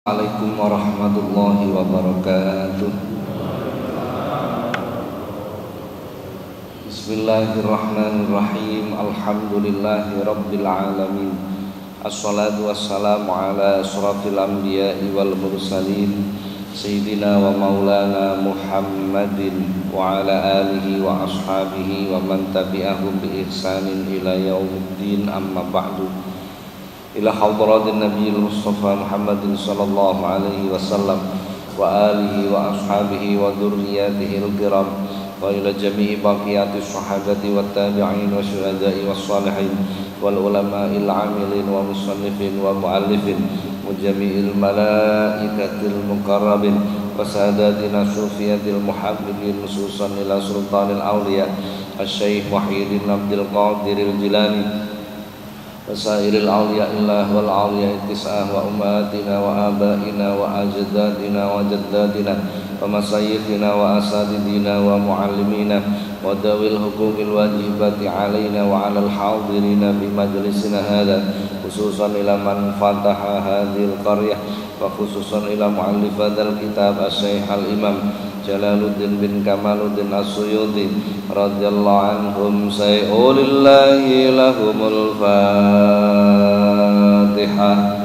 Assalamualaikum warahmatullahi wabarakatuh. Bismillahirrahmanirrahim. Alhamdulillahi rabbil alamin. Assalatu wassalamu ala asyrafil anbiya'i wal mursalin Sayyidina wa maulana Muhammadin wa ala alihi wa ashabihi wa man tabi'ahum bi ihsanin ila yaumiddin, amma ba'du. Ila hadratin nabiyil mustafa Muhammadin sallallahu alaihi wasallam wa alihi wa ashabihi wa dhurriyyatihi al-kiram wa ila jami'i baqiyatis sahabati wat tabi'in wa syuhada'i was salihin wal ulama'il 'amilin wa musannifin wa mu'allifin wa jami'il malaikatil muqarrabin wa sadatina sufiyatil muhabbibin khususan ila sultanil awliya asy-syaikh Muhyiddin Abdul Qadiril Jilani wasairil awliyaillah wal awliya tis'ah wa ummatina wa abaina wa ajdadina wa jaddatina wa masayikhina wa asadidina wa muallimina wa dawil huquqil wajibati alaina wa alal hadirina bi majlisina hadha khususan ila man fataha hadhil qaryah wa khususan ila muallif hadzal kitab asy-syaikh al-imam Jalaluddin bin Kamaluddin As-Suyuti radhiyallahu anhum sayulillahi lahumul Fatihah.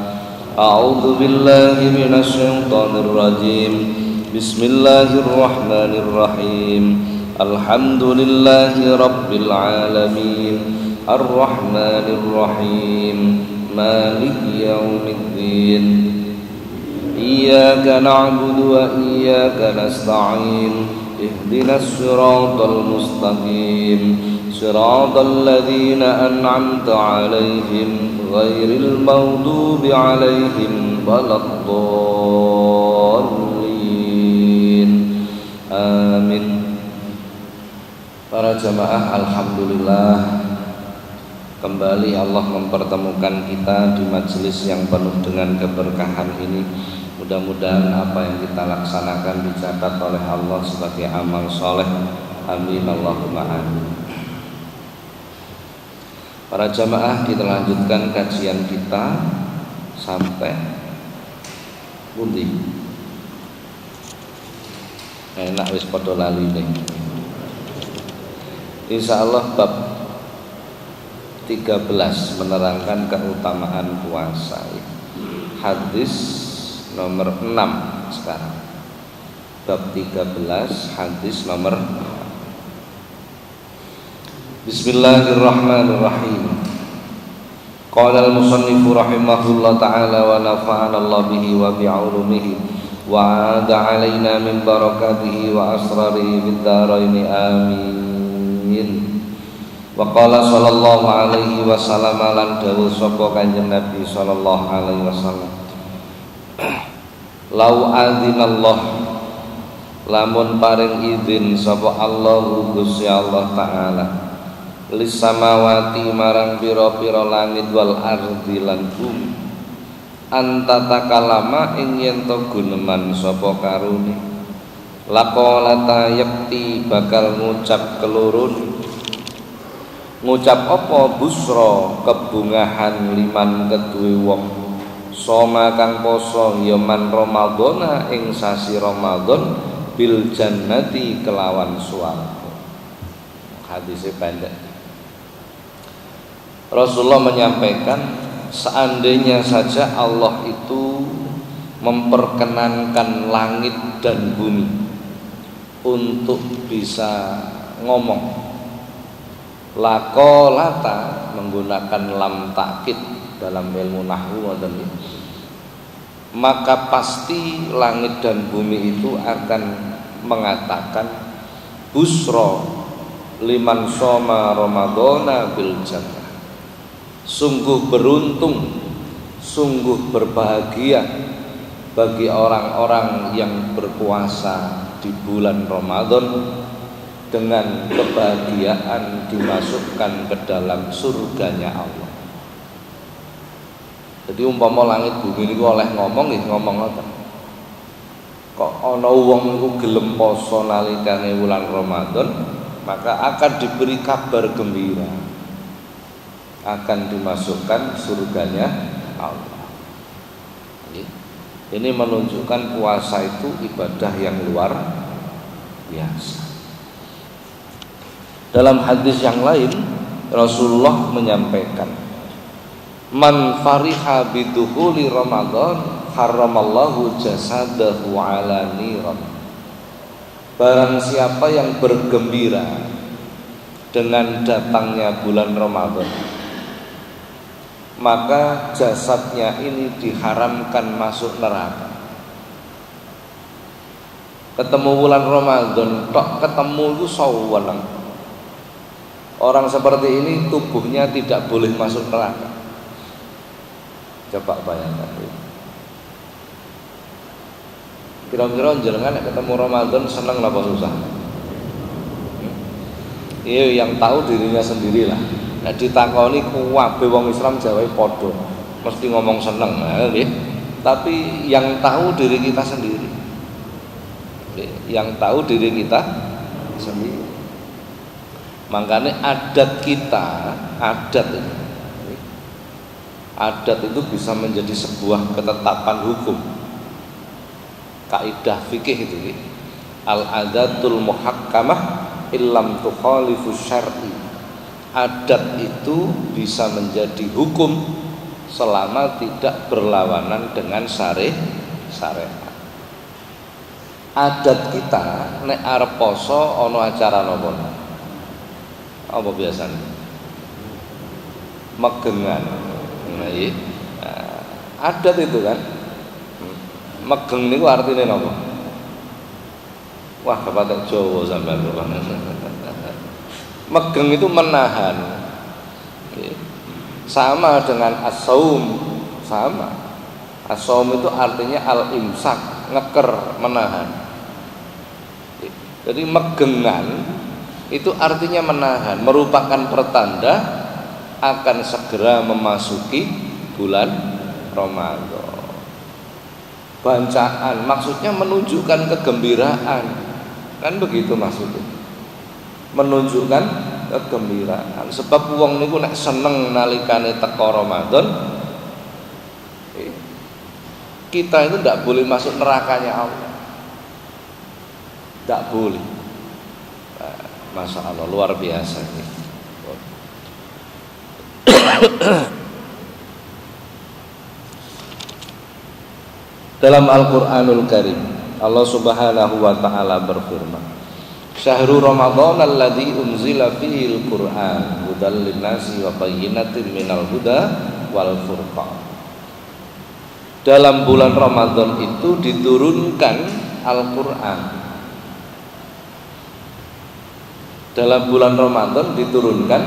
A'udzu billahi minasy syaithanir rajim. Bismillahirrahmanirrahim. Alhamdulillahi rabbil alamin. Arrahmanir rahim. Maliki yaumiddin. Iyyaka na'budu wa iyyaka nasta'in ihdinas siratal mustaqim siratal ladzina an'amta 'alaihim ghairil maghdubi 'alaihim waladdallin. Amin. Para jamaah, alhamdulillah kembali Allah mempertemukan kita di majelis yang penuh dengan keberkahan ini. Mudah-mudahan apa yang kita laksanakan dicatat oleh Allah sebagai amal soleh. Amin Allahumma amin. Para jamaah, kita lanjutkan kajian kita sampai pundi? Enak wis padha lali nih. Insyaallah bab 13 menerangkan keutamaan puasa. Hadis nomor 6 sekarang. Bab 13 hadis nomor 6. Bismillahirrahmanirrahim. Qala al-musannifu rahimahullah ta'ala wa nafa'ana Allah bihi wa bi'ulumihi wa 'ada 'alaina min barakatihi wa asrarihi fid dharain amin. Wa qala sallallahu alaihi wasallam lan dawuh sapa Kanjeng Nabi sallallahu alaihi wasallam, lau adzinallah, lamun paring izin sapa Allah Gusti Allah taala, lis samawati marang pira-pira langit wal ardi lan bumi, anta takalama ing yen to guneman sapa karune, laqala yakti bakal ngucap kelurun. Ngucap apa? Busra, kebungahan liman keduwe wong soma kang poso ya man Ramadhana ing sasi Ramadan bil jannati kelawan swarga. Hadisnya pendek. Rasulullah menyampaikan, seandainya saja Allah itu memperkenankan langit dan bumi untuk bisa ngomong, laqolata menggunakan lam takkid dalam ilmu nahwu, maka pasti langit dan bumi itu akan mengatakan busra liman shoma ramadhana bil jannah. Sungguh beruntung, sungguh berbahagia bagi orang-orang yang berpuasa di bulan Ramadan dengan kebahagiaan dimasukkan ke dalam surganya Allah. Jadi umpama langit bumi niku oleh ngomong nggih ngomong ngoten. Kok ana wong niku gelem poso nalikane wulan Ramadan, maka akan diberi kabar gembira, akan dimasukkan surganya Allah. Ini menunjukkan puasa itu ibadah yang luar biasa. Dalam hadis yang lain Rasulullah menyampaikan, man fariha bidukhuli Ramadan haramallahu jasadahu ala niran. Barang siapa yang bergembira dengan datangnya bulan Ramadan, maka jasadnya ini diharamkan masuk neraka. Ketemu bulan Ramadan tok, ketemu itu sawalan. Orang seperti ini tubuhnya tidak boleh masuk neraka. Coba bayangkan. Kira-kira jenengan ketemu Ramadan seneng apa susah? Iya, yang tahu dirinya sendirilah. Nah, ditakoni kuwabe wong Islam jawabe padha, mesti ngomong seneng, nggih. Tapi yang tahu diri kita sendiri. Yang tahu diri kita sendiri. Makanya adat itu bisa menjadi sebuah ketetapan hukum. Kaidah fikih itu, al-adatul muhakkamah illam tukhalifu syar'i. Adat itu bisa menjadi hukum selama tidak berlawanan dengan syariat. Adat kita nek arep poso ana acara napa? Apa biasanya? Megengan. Nah, iya. Adat itu kan. Megeng niku artine napa? Wah, bapak Jawa sampean. Megeng itu menahan. Sama dengan as-saum, sama. As-saum itu artinya al-imsak, ngeker, menahan. Jadi megengan itu artinya menahan, merupakan pertanda akan segera memasuki bulan Ramadan. Bancaan maksudnya menunjukkan kegembiraan, kan begitu maksudnya. Menunjukkan kegembiraan. Sebab wong niku nek seneng nalikane teko Ramadan, kita itu tidak boleh masuk nerakanya Allah. Tidak boleh. Masya Allah, luar biasa ini. Dalam Al-Quranul Karim Allah Subhanahu wa ta'ala berfirman, Syahrul Ramadan alladzi unzila fihi al-Qur'an hudal linnasi wa bayyinatin minal huda wal furqan. Dalam bulan Ramadan itu diturunkan Al-Qur'an. Dalam bulan Ramadan diturunkan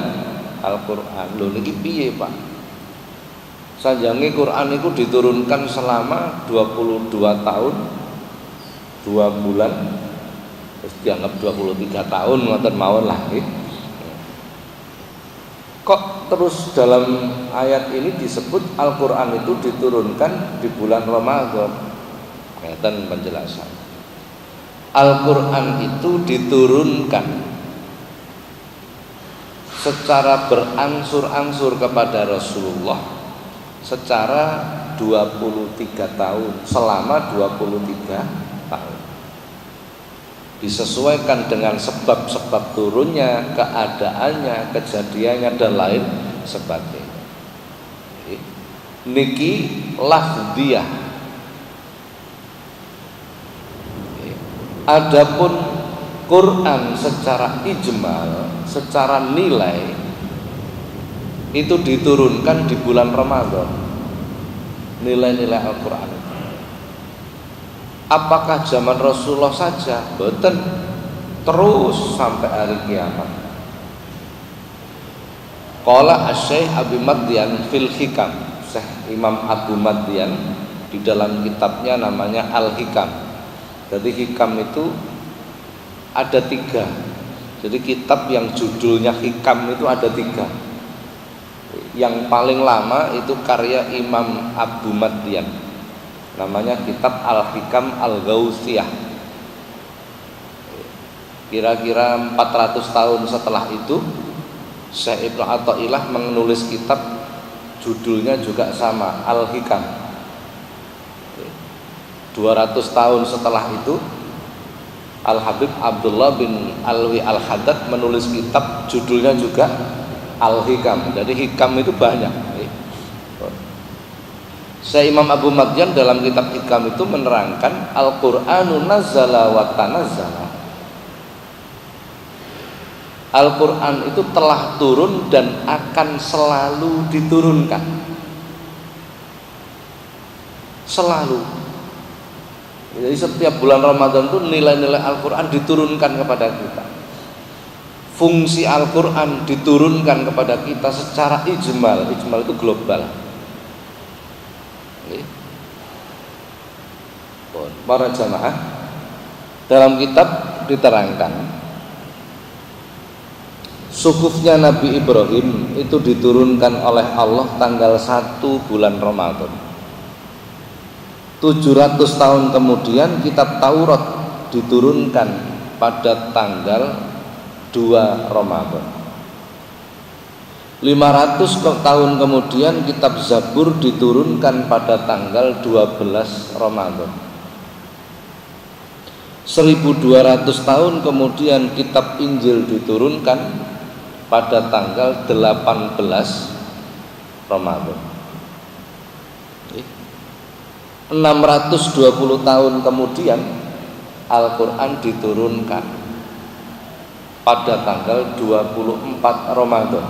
Al-Qur'an. Lho niki piye, Pak? Sanjange Quran itu diturunkan selama 22 tahun 2 bulan. Terus dianggap 23 tahun ngoten mawon lah nggih. Kok terus dalam ayat ini disebut Al-Qur'an itu diturunkan di bulan Ramadan? Ngeten penjelasan. Al-Qur'an itu diturunkan secara berangsur-angsur kepada Rasulullah secara 23 tahun, selama 23 tahun. Disesuaikan dengan sebab-sebab turunnya, keadaannya, kejadiannya dan lain sebagainya. Niki lafdiyah. Adapun Quran secara ijmal, secara nilai itu diturunkan di bulan Ramadan. Nilai-nilai Al-Quran. Apakah zaman Rasulullah saja? Betul. Terus sampai hari kiamat. Qala Asy-Syaikh Abi Madyan fil Hikam. Syekh Imam Abu Madyan di dalam kitabnya namanya Al-Hikam. Jadi Hikam itu ada 3. Jadi kitab yang judulnya Hikam itu ada 3. Yang paling lama itu karya Imam Abu Madyan, namanya kitab Al-Hikam Al-Ghausiyah. Kira-kira 400 tahun setelah itu Syekh Ibnu Athaillah menulis kitab judulnya juga sama, Al-Hikam. 200 tahun setelah itu Al-Habib Abdullah bin Alwi Al-Haddad menulis kitab judulnya juga Al-Hikam. Jadi hikam itu banyak. Syekh Imam Abu Madyan dalam kitab Hikam itu menerangkan Al-Qur'anu nazzala wa tanazzala. Al-Qur'an itu telah turun dan akan selalu diturunkan. Selalu. Jadi setiap bulan Ramadan itu nilai-nilai Al-Qur'an diturunkan kepada kita. Fungsi Al-Qur'an diturunkan kepada kita secara ijmal. Ijmal itu global. Para jamaah, dalam kitab diterangkan suhufnya Nabi Ibrahim itu diturunkan oleh Allah tanggal 1 bulan Ramadan. 700 tahun kemudian kitab Taurat diturunkan pada tanggal 2 Ramadan. 500 tahun kemudian kitab Zabur diturunkan pada tanggal 12 Ramadan. 1200 tahun kemudian kitab Injil diturunkan pada tanggal 18 Ramadan. 620 tahun kemudian Al-Quran diturunkan pada tanggal 24 Ramadan.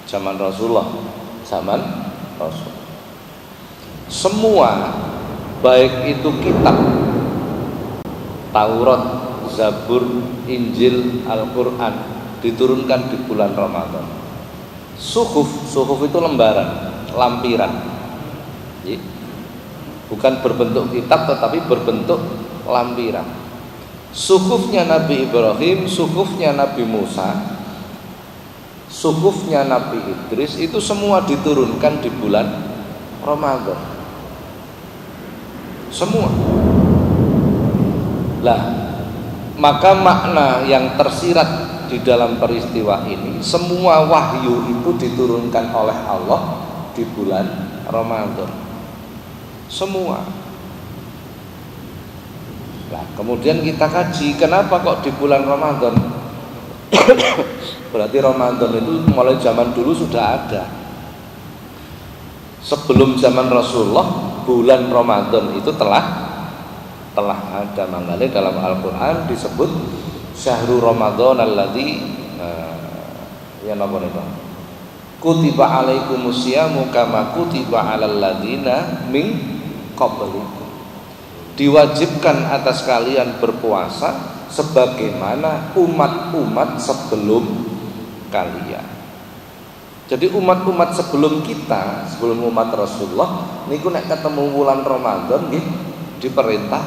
Zaman Rasulullah, zaman Rasul. Semua baik itu kitab Taurat, Zabur, Injil, Al-Quran diturunkan di bulan Ramadan. Suhuf itu lembaran, lampiran. Bukan berbentuk kitab tetapi berbentuk lampiran. Suhufnya Nabi Ibrahim, suhufnya Nabi Musa, suhufnya Nabi Idris itu semua diturunkan di bulan Ramadan. Semua. Lah, maka makna yang tersirat di dalam peristiwa ini, semua wahyu itu diturunkan oleh Allah di bulan Ramadan. Semua. Nah, kemudian kita kaji kenapa kok di bulan Ramadan. Berarti Ramadan itu mulai zaman dulu sudah ada. Sebelum zaman Rasulullah, bulan Ramadan itu telah ada. Makanya dalam Al-Quran disebut Syahrul Ramadan alladzi ya napa niku kutiba alaikumusyamu kama kutiba alal ladzina min qablikum. Diwajibkan atas kalian berpuasa sebagaimana umat-umat sebelum kalian. Jadi umat-umat sebelum kita, sebelum umat Rasulullah niku nek ketemu bulan Ramadan nggih diperintah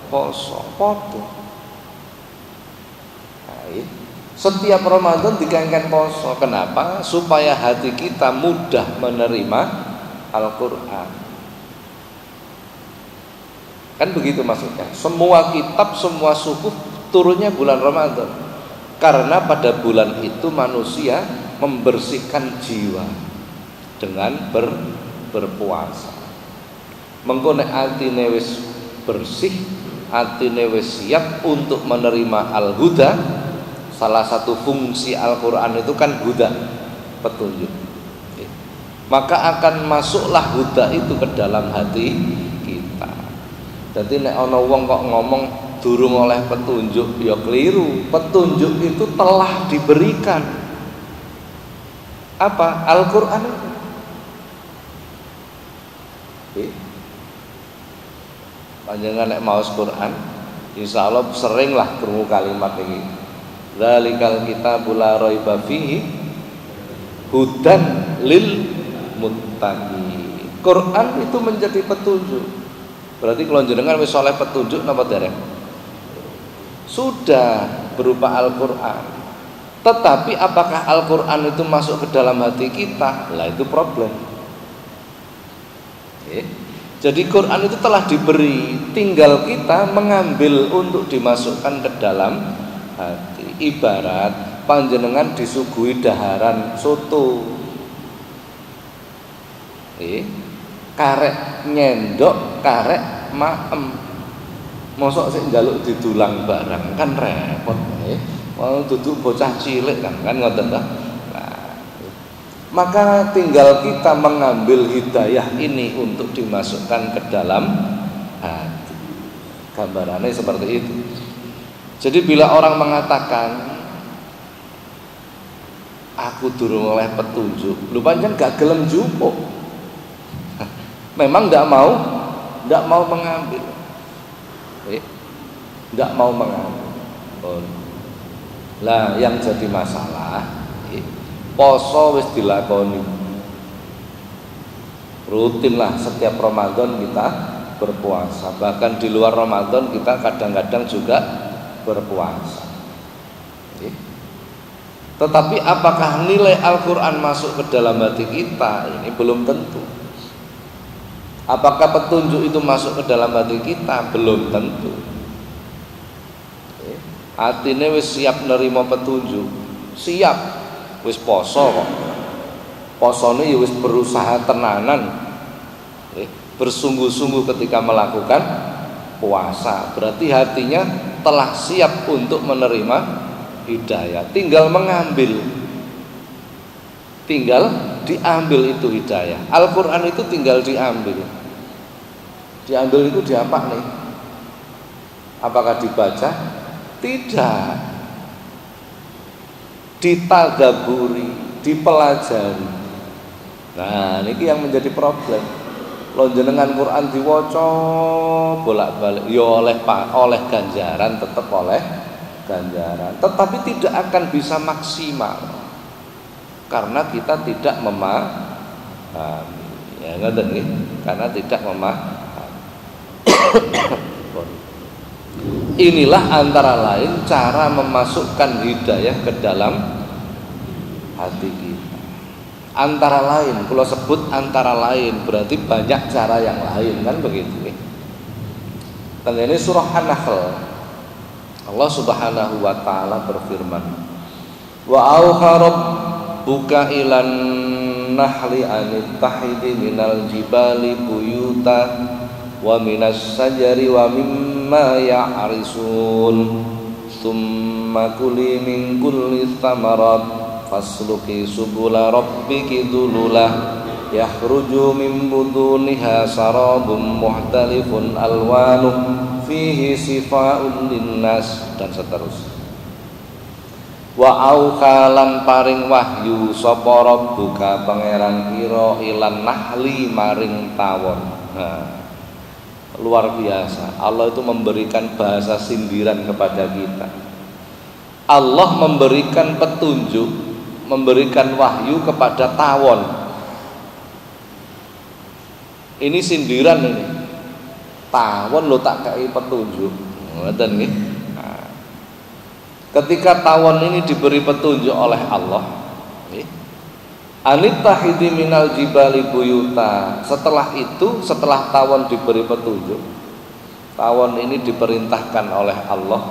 poso padha. Setiap Ramadan dikengken poso. Kenapa? Supaya hati kita mudah menerima Al-Quran. Kan begitu maksudnya. Semua kitab, semua suhuf turunnya bulan Ramadan. Karena pada bulan itu manusia membersihkan jiwa dengan berpuasa. Mengko nek atine wis bersih, atine wis siap untuk menerima al-huda. Salah satu fungsi Al-Quran itu kan huda, petunjuk. Maka akan masuklah huda itu ke dalam hati kita. Jadi nek ana wong kok ngomong durung oleh petunjuk, ya keliru. Petunjuk itu telah diberikan. Apa? Al-Quran itu. Panjenengan nek maos Quran, insyaallah seringlah krungu kalimat ini. Dzalikal kitabul la raiba fihi hudan lil muttaqin. Quran itu menjadi petunjuk. Berarti kalau jenengan wis oleh petunjuk napa dereng? Sudah berupa Al-Qur'an. Tetapi apakah Al-Qur'an itu masuk ke dalam hati kita? Lah itu problem. Jadi Quran itu telah diberi, tinggal kita mengambil untuk dimasukkan ke dalam hati. Ibarat panjenengan disuguhi daharan soto, karek nyendok, karek maem. Mosok sik njaluk didulang barang kan repot nggih. Wong dudu bocah cilik kan ngoten ta. Maka tinggal kita mengambil hidayah ini untuk dimasukkan ke dalam hati. Gambarannya seperti itu. Jadi bila orang mengatakan aku durung oleh petunjuk, lu pancen gak gelem jupuk. Memang ndak mau mengambil. Ndak mau mengambil. Lah yang jadi masalah poso wis dilakoni. Rutinlah setiap Ramadan kita berpuasa. Bahkan di luar Ramadan kita kadang-kadang juga berpuasa. Tetapi apakah nilai Al-Quran masuk ke dalam hati kita? Ini belum tentu. Apakah petunjuk itu masuk ke dalam hati kita? Belum tentu. Atine wis siap nerima petunjuk, siap. Wis poso kok. Posone ya wis berusaha tenanan. Bersungguh-sungguh ketika melakukan puasa. Berarti hatinya telah siap untuk menerima hidayah. Tinggal mengambil. Tinggal diambil itu hidayah. Al-Quran itu tinggal diambil. Diambil itu diapa nih? Apakah dibaca? Tidak. Ditadaburi, dipelajari. Nah, ini yang menjadi problem. Lonjenengan Quran diwaca bolak-balik, ya oleh ganjaran, tetap oleh ganjaran. Tetapi tidak akan bisa maksimal karena kita tidak memahami. Ya ngoten nggih, karena tidak memahami. Inilah antara lain cara memasukkan hidayah ke dalam hati kita. Antara lain, kalau sebut antara lain berarti banyak cara yang lain kan begitu. Dan ini surah An-Nahl. Allah Subhanahu wa taala berfirman, "Wa auha rabbuka ilan nahli anittahidi minal jibali buyuta wa minas sajari wa mimma ya'risun thumma kuli min kulli thamarat fasluki subula rabbiki dhululah yakhruju min buduniha sarabun muhtalifun alwanuh fihi sifaa'un linnas," dan seterusnya. Wa aukalan paring wahyu sapa rabbuka pangeran kira ilan nahli maring tawon. Nah, luar biasa. Allah itu memberikan bahasa sindiran kepada kita. Allah memberikan petunjuk, memberikan wahyu kepada tawon. Ini sindiran ini. Tawon lo tak kei petunjuk. Ngoten nggih. Nah, ketika tawon ini diberi petunjuk oleh Allah, anittahidi minal jibali buyuta. Setelah itu, setelah tawon diberi petunjuk, tawon ini diperintahkan oleh Allah,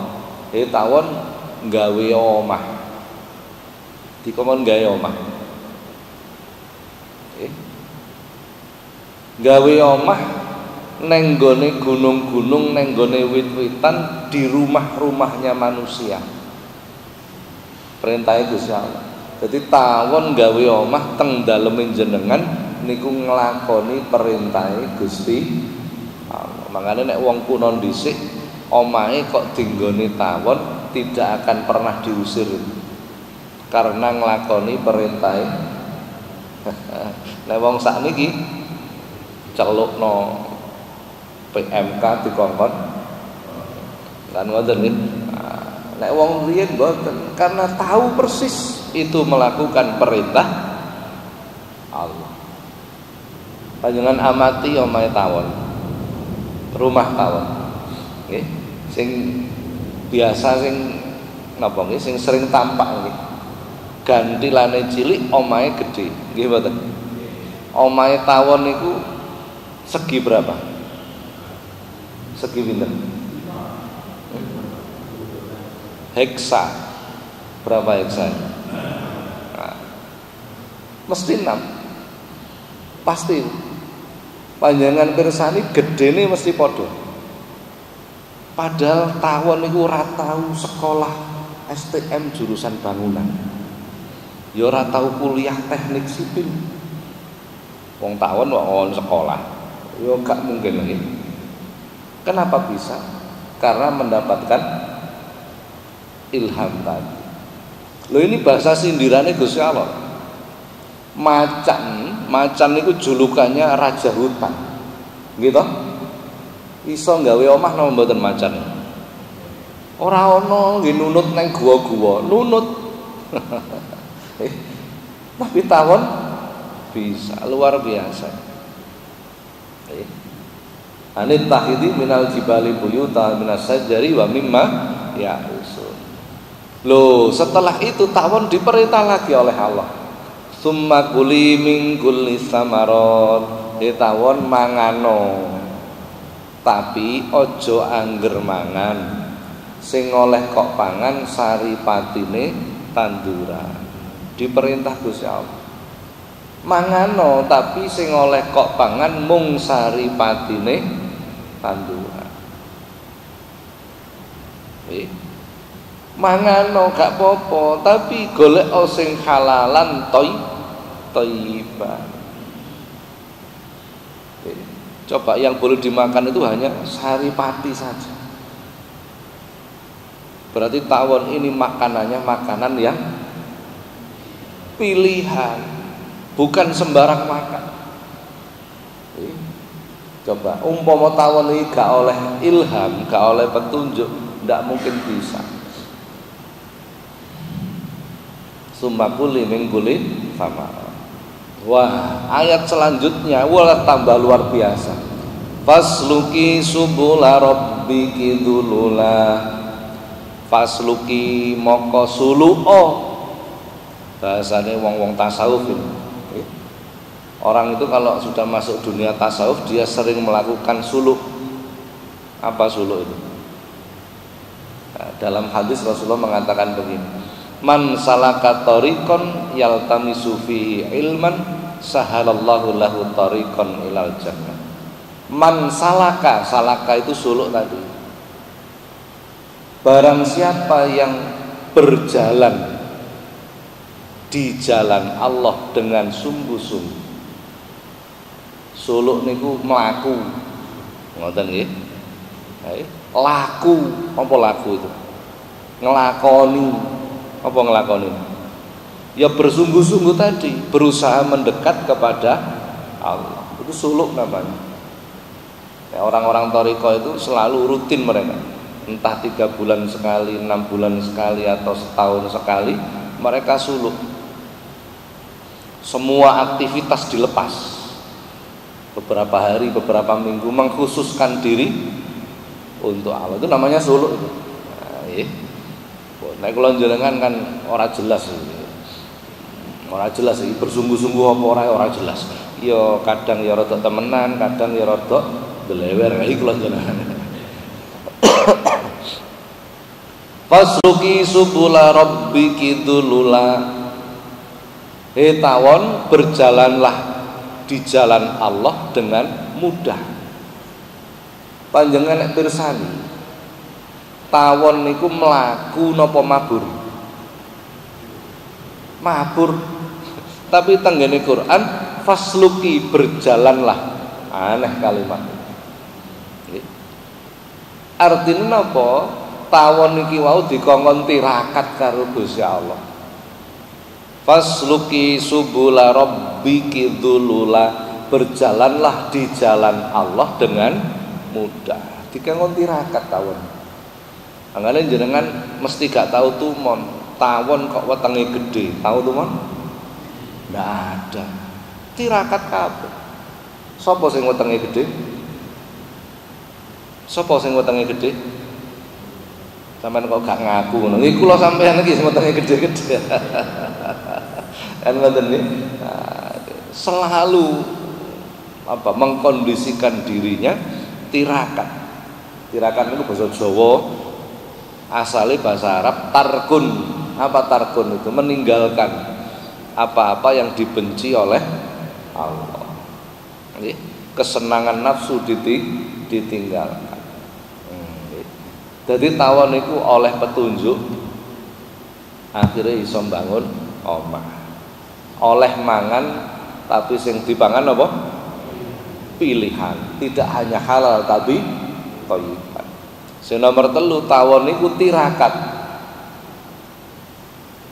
tawon gawe omah. Dikon gawe omah. Gawe omah neng gone gunung-gunung, neng gone wit-witan, di rumah-rumahnya manusia. Perintahnya Gusti Allah. Jadi tawon gawe omah teng daleme jenengan niku nglakoni perintahe Gusti Allah. Makane nek wong kuno dhisik omahe kok dinggone tawon tidak akan pernah diusir karena nglakoni perintahe. Nek wong sakniki celukno PMK dikongkon kan ngoten nggih. Nek wong riyen mboten karena tahu persis itu melakukan perintah Allah. Panjenengan amati omahe tawon, rumah tawon, nggih, sing biasa sing napa nggih, sing sering tampak nggih. Gantilane cilik, omahe gedhe, nggih mboten. Omahe tawon niku segi berapa? Segi pinten? Heksa. Berapa heksa? Nah, mesti 6. Pasti. Panjenengan pirsani gedene mesti padha. Padahal tawon niku ora tau sekolah STM jurusan bangunan. Ya ora tau kuliah teknik sipil. Wong tawon wong sekolah. Ya gak mungkin lagi. Kenapa bisa? Karena mendapatkan ilham tadi. Loh ini bahasa sindirane Gusti Allah. Macan itu julukannya raja hutan. Gitu? Iso gawe omah napa mboten macan? Ora ana nggih nunut nang guwa-guwa, nunut. Tapi tawon bisa, luar biasa. Anit tahidi minal jibali buyuta minas sajari wa mimma ya'usun. Loh, setelah itu tawon diperintah lagi oleh Allah. Summa kuli min kulli samarot. Tawon mangano. Tapi ojo angger mangan. Sing oleh kok pangan saripatine tanduran. Diperintah Gusti Allah. Mangano tapi sing oleh kok pangan mung saripatine tanduran. Mangano gak popo tapi golek sing halalan thayyiban. Coba yang boleh dimakan itu hanya saripati saja. Berarti tawon ini makanannya makanan yang pilihan, bukan sembarang makan. Coba umpama tawon ini gak oleh ilham, gak oleh petunjuk, ndak mungkin bisa. Sumakuli mingkuli sama. Wah, ayat selanjutnya wala tambah luar biasa. Fasluki subula rabbiki dzulula. Fasluki moko sulu'o. Bahasanya wong-wong tasawuf ini. Orang itu kalau sudah masuk dunia tasawuf dia sering melakukan suluk. Apa suluk itu? Nah, dalam hadis Rasulullah mengatakan begini. Man salaka tariqan yaltamisu fihi ilman sahalallahu lahu tariqan ilal jannah. Man salaka itu suluk tadi. Barang siapa yang berjalan di jalan Allah dengan sungguh-sungguh. Suluk niku mlaku. Ngoten nggih. Laku, apa laku itu? Ngelakoni. Apa ngelakoni? Ya bersungguh-sungguh tadi, berusaha mendekat kepada Allah. Itu suluk namanya. Ya, orang-orang thariqah itu selalu rutin mereka. Entah 3 bulan sekali, 6 bulan sekali atau setahun sekali mereka suluk. Semua aktivitas dilepas. Beberapa hari, beberapa minggu mengkhususkan diri untuk Allah. Itu namanya suluk itu. Nah, nek kula jenengan kan ora jelas iki bersungguh-sungguh apa ora jelas. Ya kadang ya rada temenan, kadang ya rada delewer iki kula jenengan. Fasluki subula rabbiki dzulula. Tawon berjalanlah di jalan Allah dengan mudah. Panjenengan nek pirsani tawon niku mlaku napa mabur? Mabur. Tapi tenggene Quran fasluki berjalanlah. Aneh kalimat. Artinya napa? Tawon niki wau dikongkon tirakat karo Gusti Allah. Fasluki subula rabbiki dzulula. Berjalanlah di jalan Allah dengan mudah. Dikongkon tirakat tawon. Anggale jenengan mesti gak tahu tumon, tawon kok wetenge gede. Tahu tumon? Ndak ada. Tirakat kabeh. Sapa sing wetenge gede? Sapa sing wetenge gede? Sampeyan kok gak ngaku ngono. Iki kula sampeyan iki sing wetenge gede-gede. Kan ngoten nggih. Selalu mengkondisikan dirinya tirakat. Tirakat itu bahasa Jawa. Asalnya bahasa Arab tarkun. Apa tarkun itu? Meninggalkan apa-apa yang dibenci oleh Allah. kesenangan nafsu ditinggalkan. Jadi tawon niku oleh petunjuk akhirnya iso mbangun omah. Oleh mangan tapi sing dipangan apa? Pilihan. Tidak hanya halal tapi thayyiban. Sing nomor 3 tawon niku tirakat.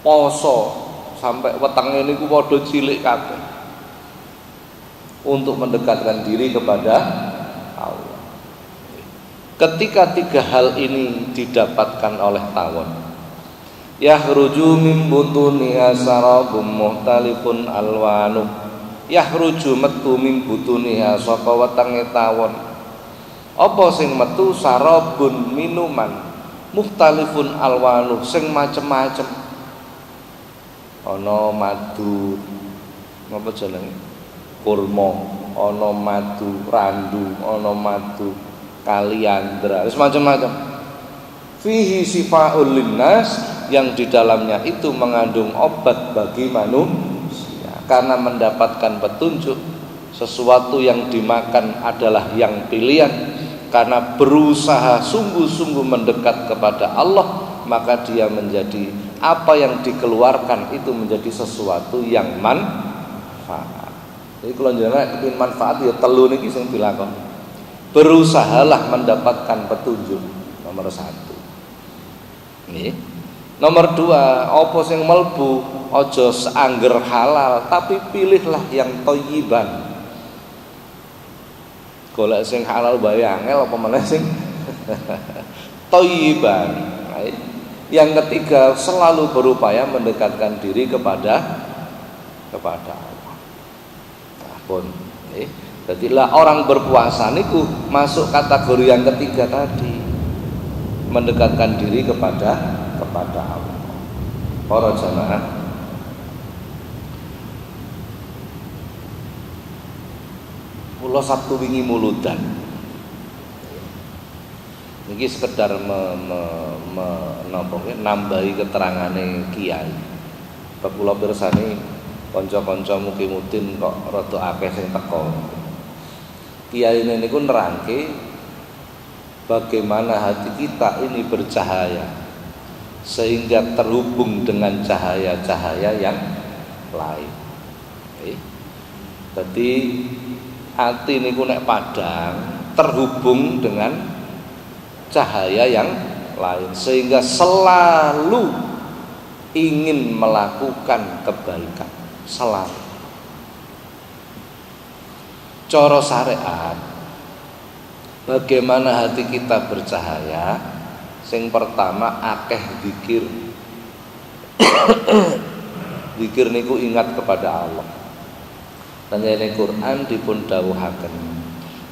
Poso sampai wetenge niku padha cilik kabeh. Untuk mendekatkan diri kepada Allah. Ketika 3 hal ini didapatkan oleh tawon, yahruju min butuniha sarabun muhtalifun alwanu, yahruju metu min butuniha saka wetenge tawon. Apa sing metu? Sarabun, minuman, muhtalifun alwanu, sing macem-macem. Ana madu, napa jenenge? Kurma, ana madu randu, ana madu kaliandra, wis macam-macam. Fihi sifaul linnas, yang di dalamnya itu mengandung obat bagi manusia. Karena mendapatkan petunjuk, sesuatu yang dimakan adalah yang pilihan. Karena berusaha sungguh-sungguh mendekat kepada Allah, maka dia menjadi apa yang dikeluarkan itu menjadi sesuatu yang manfaat. Jadi kalau jenengan kepengin manfaat ya telu niki sing dilakoni. Berusahalah mendapatkan petunjuk, nomor 1. Nggih. Nomor 2, apa sing melbu aja seangger halal, tapi pilihlah yang thayyiban. Golek sing halal bae angel apa meneh sing thayyiban. Yang ketiga, selalu berupaya mendekatkan diri kepada Allah. Nah, pun jadilah orang berpuasa niku masuk kategori yang ketiga tadi, mendekatkan diri kepada Allah. Para jamaah, kula Sabtu wingi muludan. Niki sekedar nambahi keterangane kiai. Bab kula pirsani kanca-kanca mukimudin kok rada akeh sing teko. Kiai niku nerangke bagaimana hati kita ini bercahaya sehingga terhubung dengan cahaya-cahaya yang lain. Jadi hati niku nek padang terhubung dengan cahaya yang lain sehingga selalu ingin melakukan kebaikan, selalu. Cara syariat, bagaimana hati kita bercahaya? Sing pertama akeh zikir. Zikir niku ingat kepada Allah. Dan ini Quran dipun dawuhaken.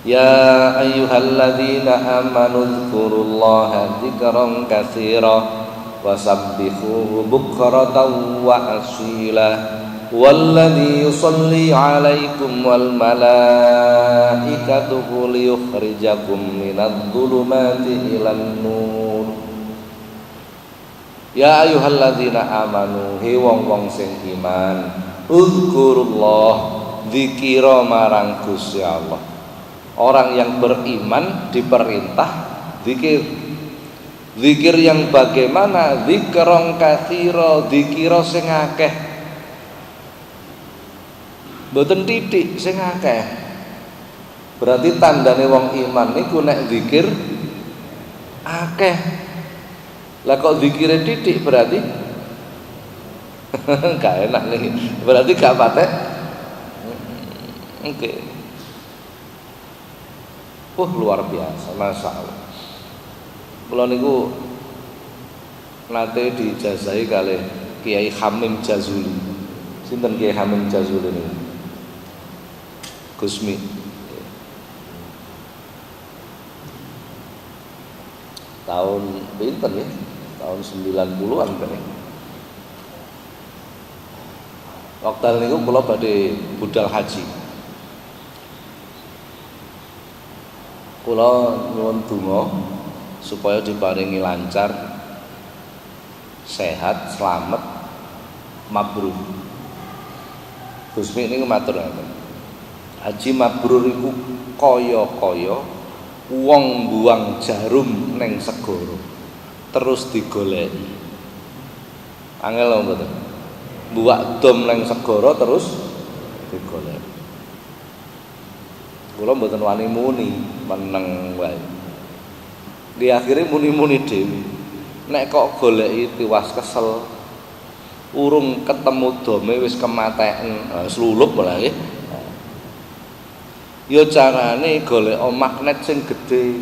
Ya ayyuhalladzina amanu dzkurullaha dzikran katsira wasabbihuhu bukratan wa asila. Walladzi yusalli 'alaikum wal malaikatu liyukhrijakum minadh dhulumati ilan nur. Ya ayyuhalladzina amanu, he wong-wong sing iman, uzkurullah, dzikira marang Gusti Allah. Orang yang beriman diperintah zikir. Zikir yang bagaimana? Dzikran katsira, dzikira sing akeh. Mboten titik sing akeh. Berarti tandane wong iman niku nek zikir akeh. Lah kok zikire titik berarti gak enak nih. Berarti gak patek. Oke. Luar biasa, Masya Allah. Kula niku nate dijazahi kalih Kiai Hamim Jazuli. Sinten Kiai Hamim Jazuli niku? Gusmi. Tahun pinten ya? Tahun 90-an kan ya. Wekdal niku kula badhe budal haji. Kula nyuwun donga supaya diparingi lancar, sehat, selamat, mabrur. Gusmi niku matur ngoten. Haji mabrur iku kaya-kaya wong buang jarum ning segara terus digoleki. Angel lho mboten. Buak dom ning segara terus digoleki. Kula mboten wani muni, meneng wae. Di akhire muni-muni dhewe. Nek kok goleki tiwas kesel, urung ketemu dome wis kematen, slulup malah nggih. Ya carane golek magnet sing gedhe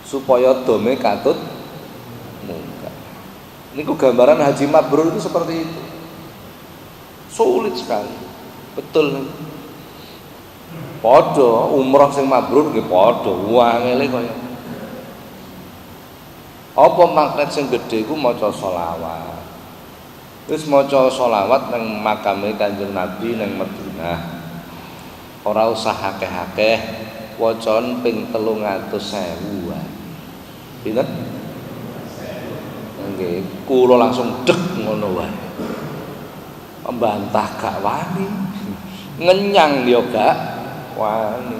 supaya dome katut munggah. Niku gambaran haji mabrur itu seperti itu. Sulit sekali. Betul. Padha umrah sing mabrur nggih padha wangele kaya. Apa magnet sing gedhe iku maca selawat. Wis maca selawat nang makame Kanjeng Nabi nang Madinah. Ora usah akeh-akeh, wacan ping 300.000 wae. Pinten? Nggih, kula langsung deg ngono wae. Membantah gak wani. Ngenyang ya gak wani.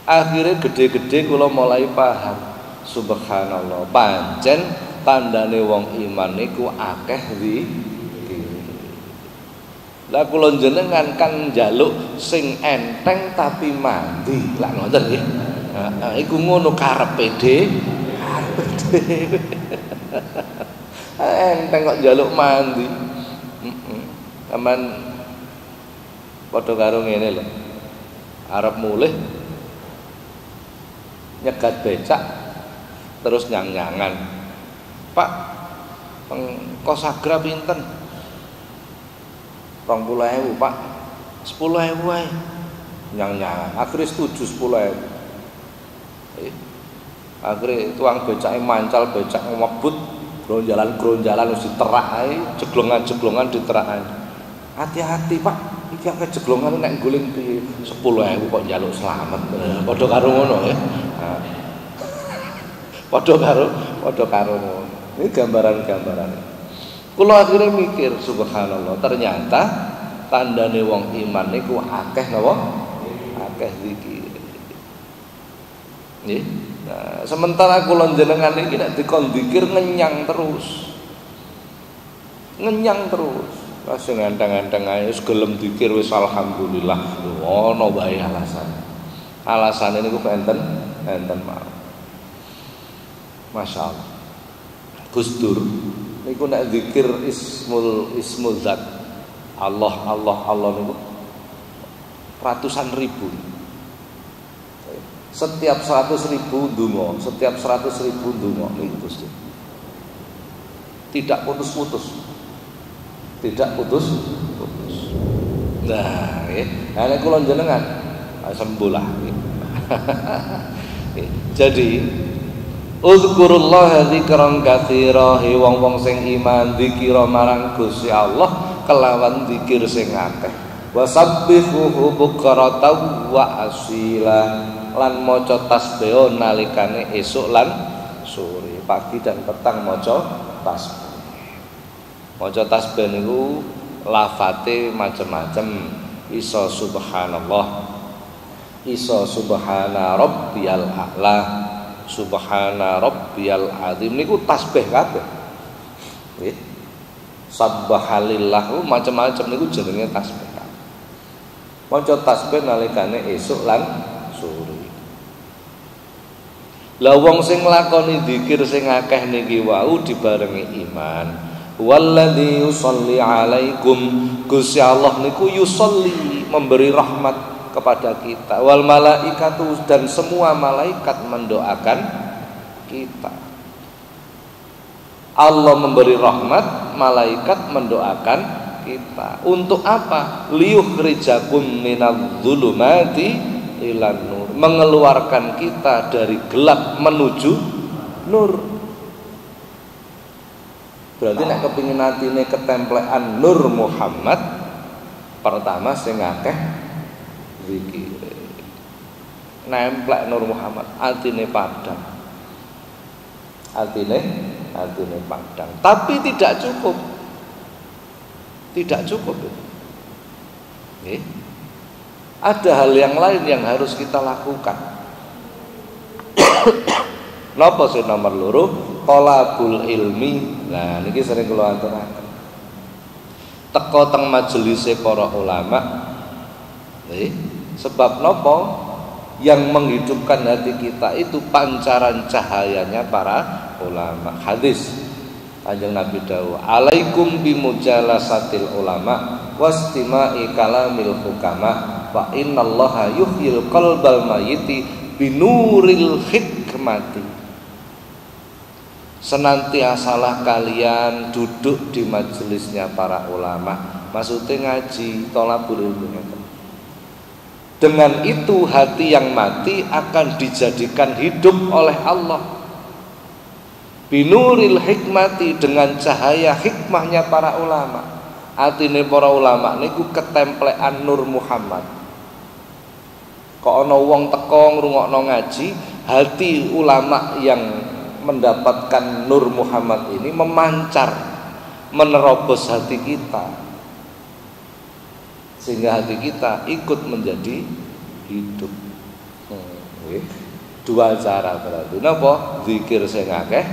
Akhire gede-gede kula mulai paham. Subhanallah, pancen tandane wong iman niku akeh zikir. Lah kula jenengan kan njaluk sing enteng tapi mandi. Lah ngoten nggih. Heeh, iku ngono karepe dhewe. Enteng kok njaluk mandi. Aman padha karo ngene lho. Arep mulih nyegat becak terus nyang-nyangan. Pak, kosagra pinten? 20.000, Pak. 10.000 wae. Nyang-nyangan. Akhire setuju 10.000. Akhire tuang becake mancal, becak ngebut, gronjalan-gronjalan wis diterak ae, jeglongan-jeglongan diterak ae. Hati-hati, Pak. Iki akeh jeglongan nek guling piye? 10.000 kok njaluk slamet. Padha karo ngono ya. Padha karo ngono. Ini gambaran-gambaran. Kula akhirnya mikir, subhanallah, ternyata tandane wong iman niku akeh napa? Akeh zikir. Nggih. Nah, sementara kula jenengan iki nek dikon zikir ngenyang terus. Ngenyang terus. Pas nganteng-anteng ae wis gelem zikir wis alhamdulillah. Ono wae alasan. Alasane niku enten mawon. Masya Allah. Gus Dur niku nek zikir ismul zat Allah niku ratusan ribu. Setiap 100.000 ndonga, setiap 100.000 ndonga niku Gus Dur. Tidak putus-putus. Tidak putus-putus. Nah, nggih. Nek kula jenengan sembulah. Jadi uzkurullah dzikran katsira, wong-wong sing iman dzikira marang Gusti Allah kelawan dzikir sing akeh. Wasabbihuhu bukratan wa asila, lan maca tasbih nalikane esuk lan sore, pagi dan petang maca tasbih. Maca tasbih niku lafate macam-macam, iso subhanallah, iso subhana rabbiyal a'la, subhana rabbiyal azim niku tasbih kabeh. Nggih. Subhanallah macam-macam niku jenenge tasbih. Maca tasbih nalikane esuk lan sore. Lah wong sing nglakoni zikir sing akeh niki wau dibarengi iman. Walladzi yusolli alaikum, Gusti Allah niku yusolli, memberi rahmat kepada kita. Wal malaikatu, dan semua malaikat mendoakan kita. Allah memberi rahmat, malaikat mendoakan kita. Untuk apa? Liyukhrijakum minadh-dhulumati ilan nur, mengeluarkan kita dari gelap menuju nur. Berarti nek kepingin atine ketemplekan Nur Muhammad, pertama sing akeh zikir. Nemplek Nur Muhammad, atine padang. Atine padang. Tapi tidak cukup. Tidak cukup. Nggih. Ada hal yang lain yang harus kita lakukan. Napa sing nomor loro? Thalabul ilmi. Nah niki sering kula aturaken. Teko teng majelise para ulama. Sebab napa? Yang menghidupkan hati kita itu pancaran cahayanya para ulama. Hadis Kanjeng Nabi dawuh, "Alaikum bimujalasatil ulama wastima'i kalamil hukama fa innallaha yuhyil qalbal mayyiti binuril hikmati." Senantiasalah kalian duduk di majelisnya para ulama. Maksudnya ngaji, thalabul ilmi. Dengan itu hati yang mati akan dijadikan hidup oleh Allah. Binuril hikmati, dengan cahaya hikmahnya para ulama. Atine para ulama niku ketemplekan Nur Muhammad. Kok ana wong teko ngrungokno ngaji, hati ulama yang mendapatkan Nur Muhammad ini memancar, menerobos hati kita, sehingga hati kita ikut menjadi hidup. Dua cara berarti. Napa? Zikir sing akeh,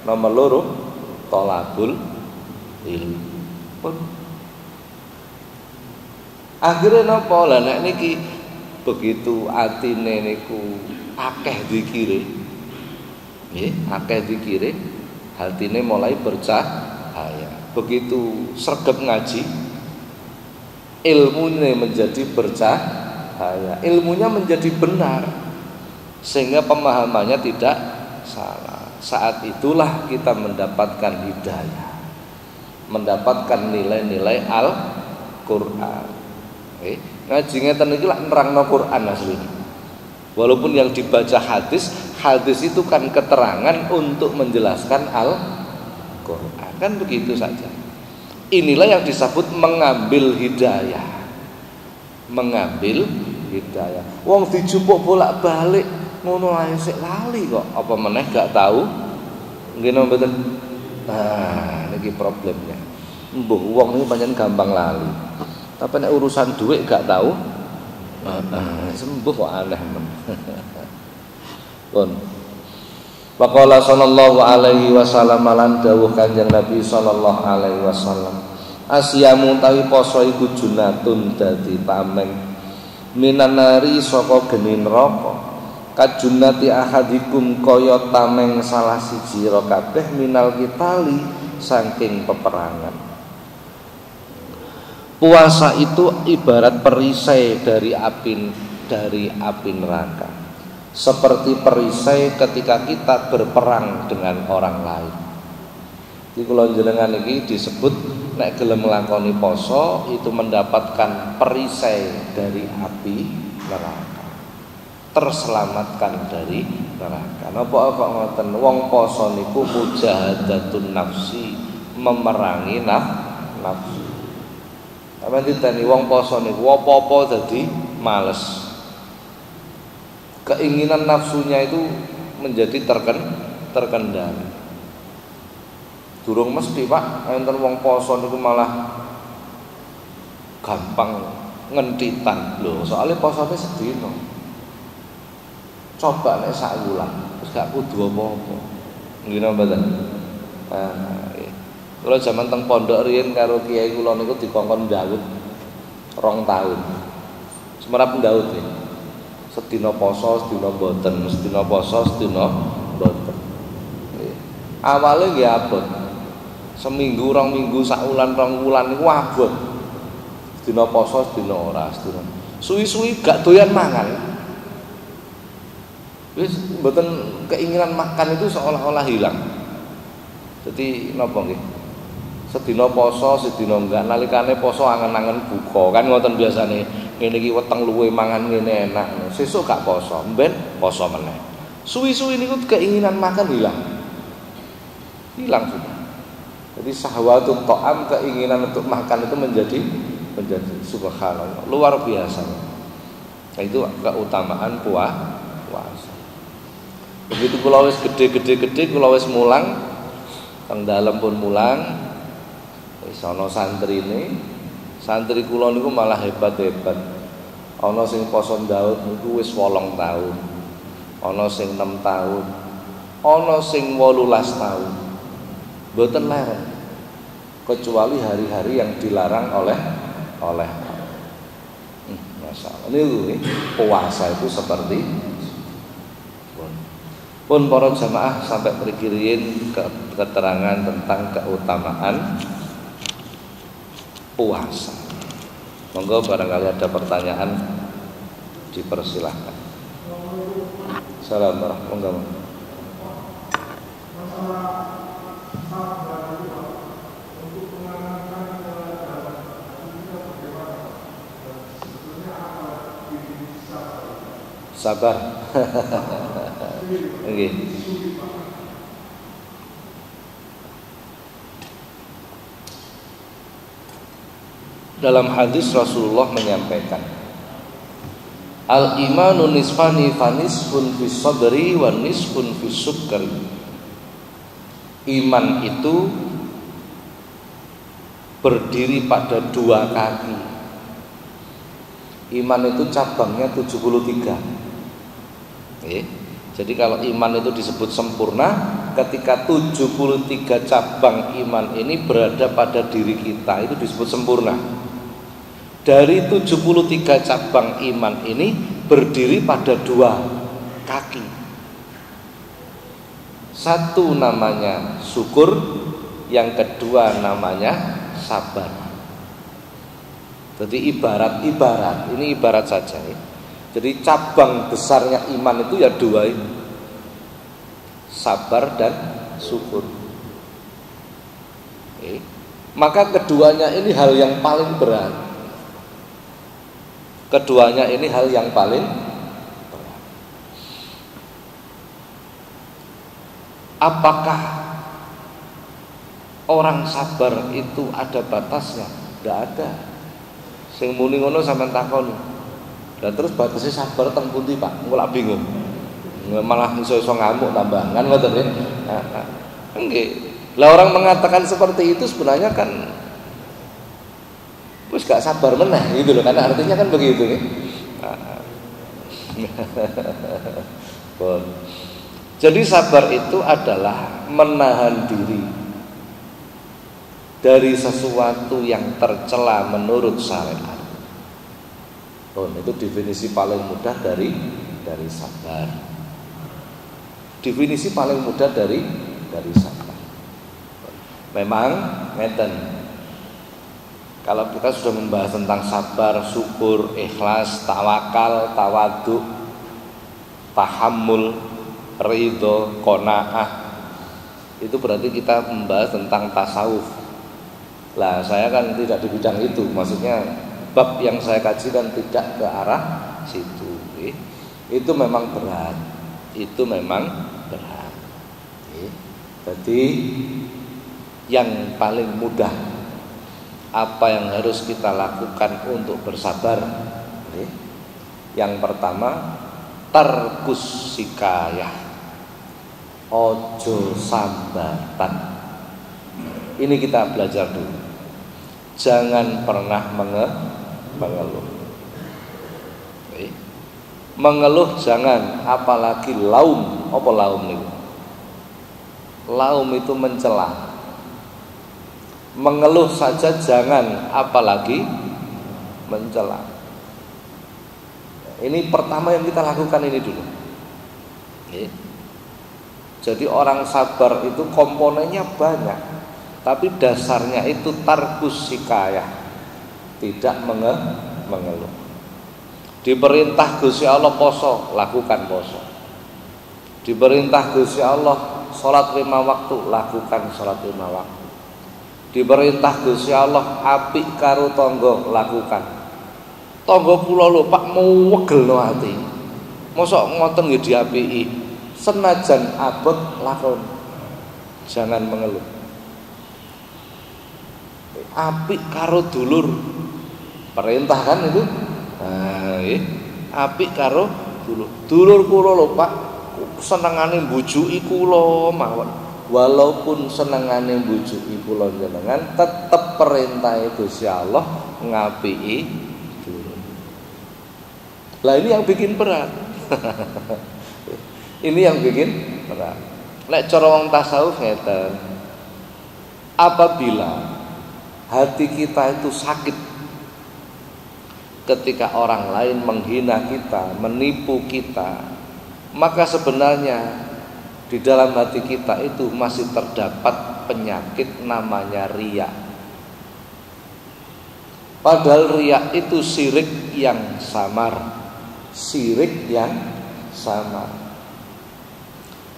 nomor loro thalabul ilmi. Akhirnya napa? Lah nek niki begitu atine niku akeh zikire, nggih, akeh zikire, hatine mulai bercahaya. Begitu sregep ngaji, ilmunya menjadi bercahaya, ilmunya menjadi benar, sehingga pemahamannya tidak salah. Saat itulah kita mendapatkan hidayah, mendapatkan nilai-nilai Al-Qur'an. Ngaji ngeten iki lak nerangno Quran asline. Walaupun yang dibaca hadis itu kan keterangan untuk menjelaskan Al-Qur'an. Kan begitu saja. Inilah yang disebut mengambil hidayah. Mengambil hidayah. Wong dijupuk bolak-balik ngono ae sik lali kok. Apa meneh gak tahu? Nggih napa mboten? Nah, niki problemnya. Mbuh wong iki pancen gampang lali. Tapi nek urusan duit gak tahu. Sembuh kok aneh men. Pun. Faqala sallallahu alaihi wasallam lan dawuh Kanjeng Nabi sallallahu alaihi wasallam, asyamu tawi poso iku junatun dadi tameng minanari saka geni neraka, kajunati ahadikum kaya tameng salah siji ro kabeh minal kitali saking peperangan. Puasa itu ibarat perisai dari api neraka. Seperti perisai ketika kita berperang dengan orang lain. Di kula jenengan iki disebut nek gelem nglakoni poso itu mendapatkan perisai dari api neraka. Terselamatkan dari neraka. Napa kok ngoten? Wong poso niku mujahadatun nafsi, memerangi nafsu. Apa ditani wong poso niku apa-apa dadi males. Keinginan nafsunya itu menjadi terkendali. Durung mesti Pak, enten wong poso niku malah gampang ngentitan lho, soalnya posone sedina. Coba nek sak wulan, terus gak kudu apa-apa. Nggih napa mboten? Kalau zaman teng pondok riyen karo kiai kula niku dikongkon ndawut 2 tahun. Semerap ndawut nggih. Sedina poso, sedina mboten, sedina poso, sedina mboten. Awale nggih abot. Seminggu, 2 minggu, sak wulan, 2 wulan niku abot. Sedina poso, sedina ora, sedina. Suwi-suwi gak doyan mangan. Wis mboten, keinginan makan itu seolah-olah hilang. Jadi napa nggih? Sedina poso, sedina enggak, nalikane poso angen-angen buka. Kan ngoten biasane. Ngene iki weteng luwe mangan ngene enak. Sesuk gak poso, mben poso meneh. Suwi-suwi niku keinginan makan hilang. Hilang sudah. Jadi syahwatut ta'am, keinginan untuk makan itu menjadi subhanallah, luar biasa. Nah, itu keutamaan puasa. Begitu kula wis gede kula wis mulang, teng dalem pun mulang. Wis ana santrine, santri kula niku malah hebat-hebat. Ana sing poso Daud niku wis 8 tahun. Ana sing 6 tahun. Ana sing 18 tahun. Mboten larang. Kecuali hari-hari yang dilarang oleh masalah. Ini puasa itu seperti pun para jamaah sampai berkirim keterangan tentang keutamaan puasa. Monggo barangkali ada pertanyaan dipersilahkan. Assalamualaikum. Sabar. Okay. Dalam hadis Rasulullah menyampaikan, al-imanu nisfani fanisfun fis sabri wa nisfun fis sukri. Iman itu berdiri pada 2 kaki. Iman itu cabangnya 73. Jadi kalau iman itu disebut sempurna ketika 73 cabang iman ini berada pada diri kita, itu disebut sempurna. Dari 73 cabang iman ini berdiri pada 2 kaki. Satu namanya syukur, yang kedua namanya sabar. Jadi ibarat ini ibarat saja ya. Jadi cabang besarnya iman itu ya 2 ini, sabar dan syukur. Maka keduanya ini hal yang paling berat. Keduanya ini hal yang paling berat. Apakah orang sabar itu ada batasnya? Tidak ada. Sing muni ngono sampean takoni. Dan terus batasnya sabar teng pundi Pak? Engko lak bingung. Malah iso ngamuk tambah kan ngoten nggih. Nggih. Lah orang mengatakan seperti itu sebenarnya kan wis gak sabar meneh gitu loh, karena artinya kan begitu nggih. Jadi sabar itu adalah menahan diri dari sesuatu yang tercela menurut syariat. Itu definisi paling mudah dari sabar. Definisi paling mudah dari sabar. Memang ngeten. Kalau kita sudah membahas tentang sabar, syukur, ikhlas, tawakal, tawadhu, tahammul, ridho, qanaah, itu berarti kita membahas tentang tasawuf. Lah saya kan tidak di bidang itu, maksudnya bab yang saya kaji kan tidak ke arah situ. Itu memang berat. Jadi yang paling mudah, apa yang harus kita lakukan untuk bersabar? Yang pertama, tarkus sikayah, ojo sambatan. Ini kita belajar dulu. Jangan pernah mengeluh. Mengeluh jangan, apalagi laum. Apa laum itu? Laum itu mencela. Mengeluh saja jangan, apalagi mencela. Ini pertama yang kita lakukan ini dulu. Jadi orang sabar itu komponennya banyak, tapi dasarnya itu tarkus sikayah, tidak mengeluh. Diperintah Gusti Allah poso, lakukan poso. Diperintah Gusti Allah salat 5 waktu, lakukan salat 5 waktu. Diperintah Gusti Allah apik karo tangga, lakukan. Tangga kula lho Pak mau wegelno ati. Mosok ngoten nggih diapiki. Senajan abot lakon. Jangan mengeluh. Apik karo dulur. Perintah kan itu? Apik karo dulur. Dulur kula lho Pak, senengane mbujuki kula mawon. Walaupun senengane mbujuki kula jenengan, tetep perintah Gusti Allah ngapiki dulur. Lah ini yang bikin berat. Ini yang bikin berat. Nek cara wong tasawuf ngeten. Apabila hati kita itu sakit ketika orang lain menghina kita, menipu kita, maka sebenarnya di dalam hati kita itu masih terdapat penyakit namanya riya. Padahal riya itu syirik yang samar. Syirik yang samar.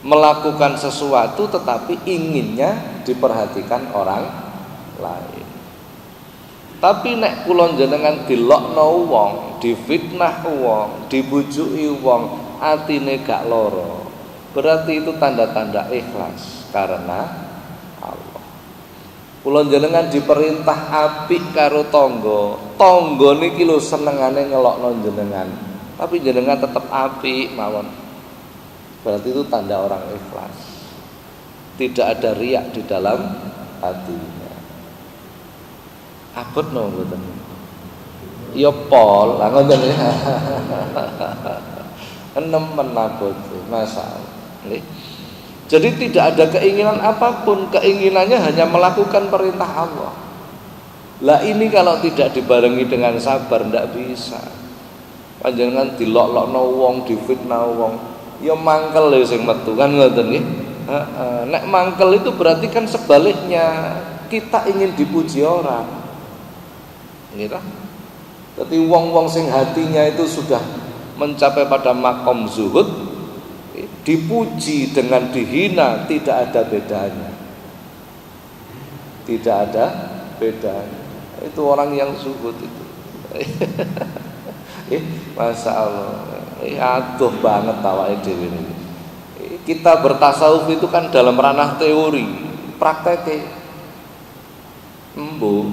Melakukan sesuatu tetapi inginnya diperhatikan orang lain. Tapi nek kula jenengan dilokno wong, difitnah wong, dibujuki wong, atine gak lara, berarti itu tanda-tanda ikhlas karena Allah. Kula jenengan diperintah apik karo tangga niki lho senengane ngelokno jenengan, tapi jenengan tetap apik mawon. Berarti itu tanda orang ikhlas. Tidak ada riak di dalam hatinya. Abot no mboten. Ya pol, lah ngoten ya. Enemen abot, masalah. Jadi tidak ada keinginan apapun, keinginannya hanya melakukan perintah Allah. Lah ini kalau tidak dibarengi dengan sabar ndak bisa. Panjenengan dilok-lokno wong, difitnah wong, ya mangkel lho sing metu kan ngoten nggih. Nek mangkel itu berarti kan sebaliknya, kita ingin dipuji orang. Nggih. Jadi wong-wong sing hatinya itu sudah mencapai pada makom zuhud, dipuji dengan dihina tidak ada bedanya. Tidak ada bedanya. Itu orang yang zuhud itu. Masya Allah. Aduh banget awake dhewe ini. Kita bertasawuf itu kan dalam ranah teori, prakteknya embu.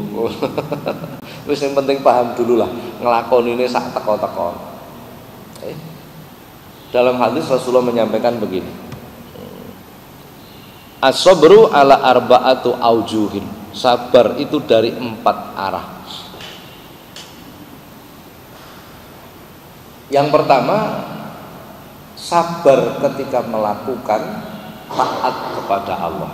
Wis yang penting paham dulu lah, ngelakoni ini sak teko-teko. Dalam hadis Rasulullah menyampaikan begini, as-sabru ala arba'atu aujuhin. Sabar itu dari 4 arah. Yang pertama, sabar ketika melakukan taat kepada Allah.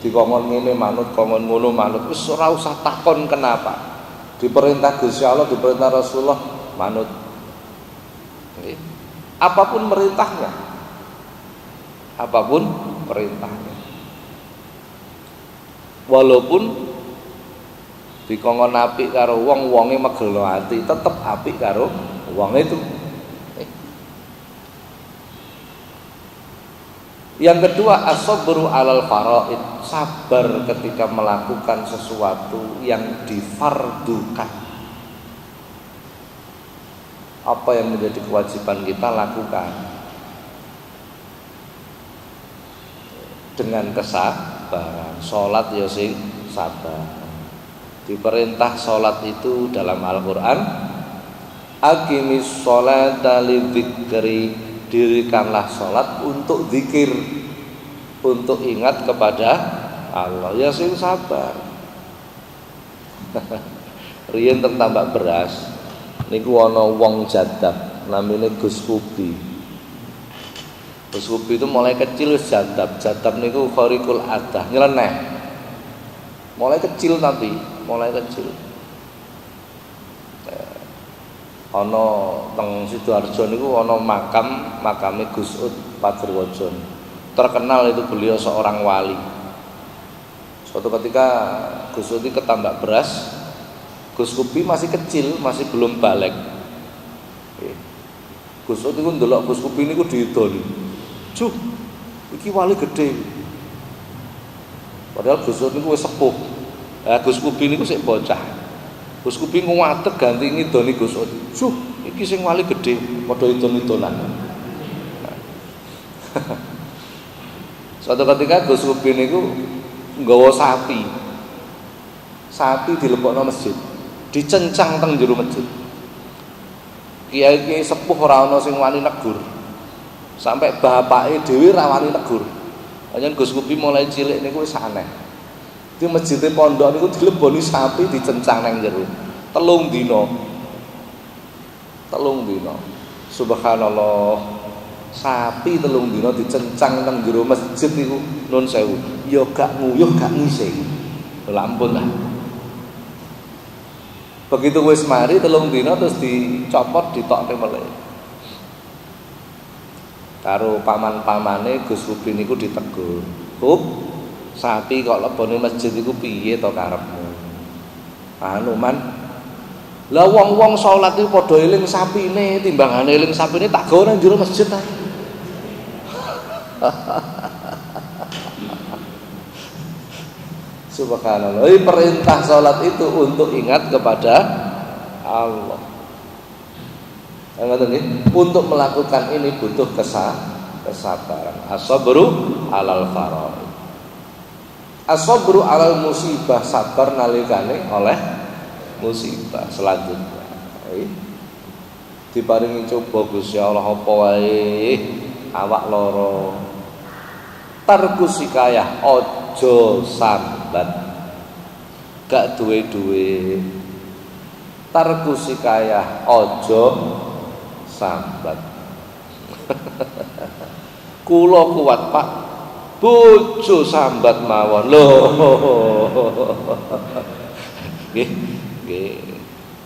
Dikongkon ngene manut, kongkon ngono manut, wis ora usah takon kenapa. Diperintah Gusti Allah, diperintah Rasulullah, manut. Apapun perintahnya. Apapun perintahnya. Walaupun dikongkon apik karo wong, wonge megelo ati, tetep apik karo wong itu. Yang kedua, as-sabru 'alal faraid, sabar ketika melakukan sesuatu yang difardukan. Apa yang menjadi kewajiban kita lakukan dengan kesabaran. Salat ya sing sabar. Diperintah salat itu dalam Al-Qur'an, aqimis sholata lidzikri, dirikanlah salat untuk zikir, untuk ingat kepada Allah. Ya sing sabar. Riyen teng tambak beras niku ana wong jadab namine Gus Kubi. Gus Kubi itu mulai kecil wis jadab. Jadab niku khariqul adah, nyeleneh. Mulai kecil tapi mulai kecil. Ana teng Sidoarjo niku ana makame Gus Ud Padurwajon. Terkenal itu beliau seorang wali. Suatu ketika Gus Ud ketambak beras, Gus Kubi masih kecil, masih belum balik. Gus Ud niku ndelok Gus Kubi niku diidoni. Cuk, iki wali gede. Padahal Gus Ud niku wis sepuh. Gus Kubi niku sik bocah. Gus Kubi nguwatek ganti ngidoni Gus Ud. Suh, iki sing wali gede, padha idon-idonan. Suatu ketika Gus Kubi niku nggawa sapi. Sapi dilebokno masjid, dicencang teng jero masjid. Kiai-kiai sepuh ora ana sing wani negur. Sampai bapake dhewe ra wani negur. Panjenengan Gus Kubi mulai cilik niku wis aneh. Di masjid pondok niku dileboni sapi dicencang nang jero. 3 dina. 3 dina. Subhanallah. Sapi 3 dina dicencang nang jero masjid iku nun sewu. Ya gak nguyuh gak ngising. Lha ampun lah. Begitu wis mari 3 dina terus dicopot ditokne meleh. Karo paman-pamane Gus Rubin niku ditegur. "Hub, sapi kok lebone masjid iku piye to karepmu?" Anu man. Lah wong-wong salat iku padha eling sapine, timbangane eling sapine tak gawe nang jero masjid ta. Subhanallah. Perintah salat itu untuk ingat kepada Allah. Untuk melakukan ini butuh kesabaran. As-sabru 'alal faraid. As-sabru 'alal musibah, sabar nalikane oleh musibah. Selanjutnya diparingi coba Gusti Allah apa wae awak loro. Tarku sikayah ojo sambat. Gak duwe-duwe. Tarku sikayah ojo sambat. Kula kuat Pak, bojo sambat mawon lho.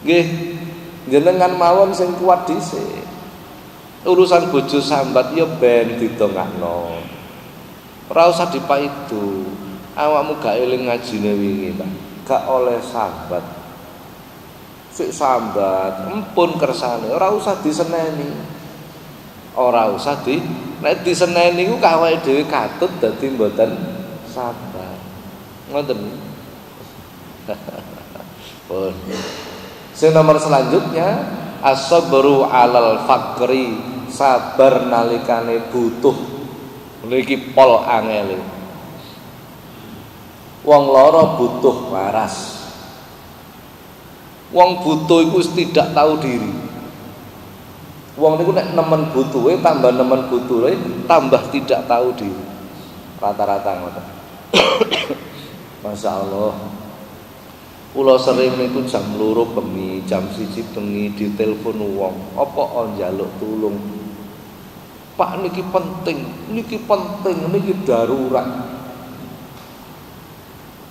Nggih. Jenengan mawon sing kuat dhisik. Urusan bojo sambat ya ben didongakno. Ora usah dipaidu. Awakmu gak eling ngajine wingi, Pak. Gak oleh sambat. Sik sambat, empun kersane, ora usah diseneni. Ora usah nek diseneni ku awake dhewe katut dadi mboten sabar. Ngoten. Pun. Sing nomor selanjutnya as-sabru 'alal faqri, sabar nalikane butuh. Niki pol angele. Wong lara butuh waras. Wong butuh iku tidak tahu diri. Wong niku nek nemen butuhe tambah nemen butuhe tambah tidak tahu diri. Rata-rata ngoten. Masya Allah. Kula sering niku jam 2 bengi, jam 1 bengi ditelepon wong, apa njaluk tulung. Pak niki penting, niki darurat.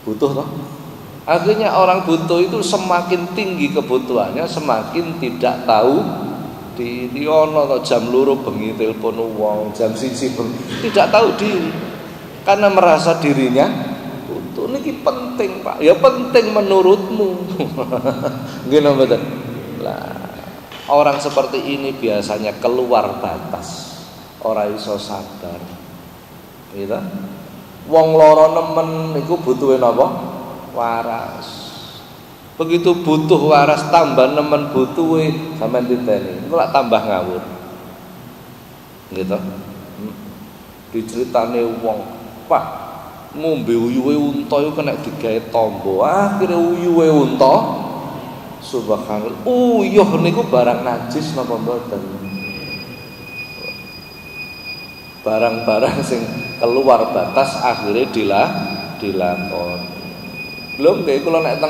Butuh toh? Akhirnya orang butuh itu semakin tinggi kebutuhannya, semakin tidak tahu diri. Ono to jam 2 bengi telepon wong, jam 1 bengi tidak tahu diri. Karena merasa dirinya butuh. Niki penting, Pak. Ya penting menurutmu. Nggih mboten. Lah, orang seperti ini biasanya keluar batas. Ora iso sabar. Gitu. Wong lara nemen niku butuhe napa? Waras. Begitu butuh waras tambah nemen butuhe sampean diteni. Engko lak tambah ngawur. Gitu. Diceritane wong, Pak, ngombe uyuhe unta iku kena digawe tombo. Akhire uyuhe unta subhanallah. Uyuh niku barang najis napa mboten? Barang-barang sing keluar batas akhirnya dilakon. Belum kayak kula nek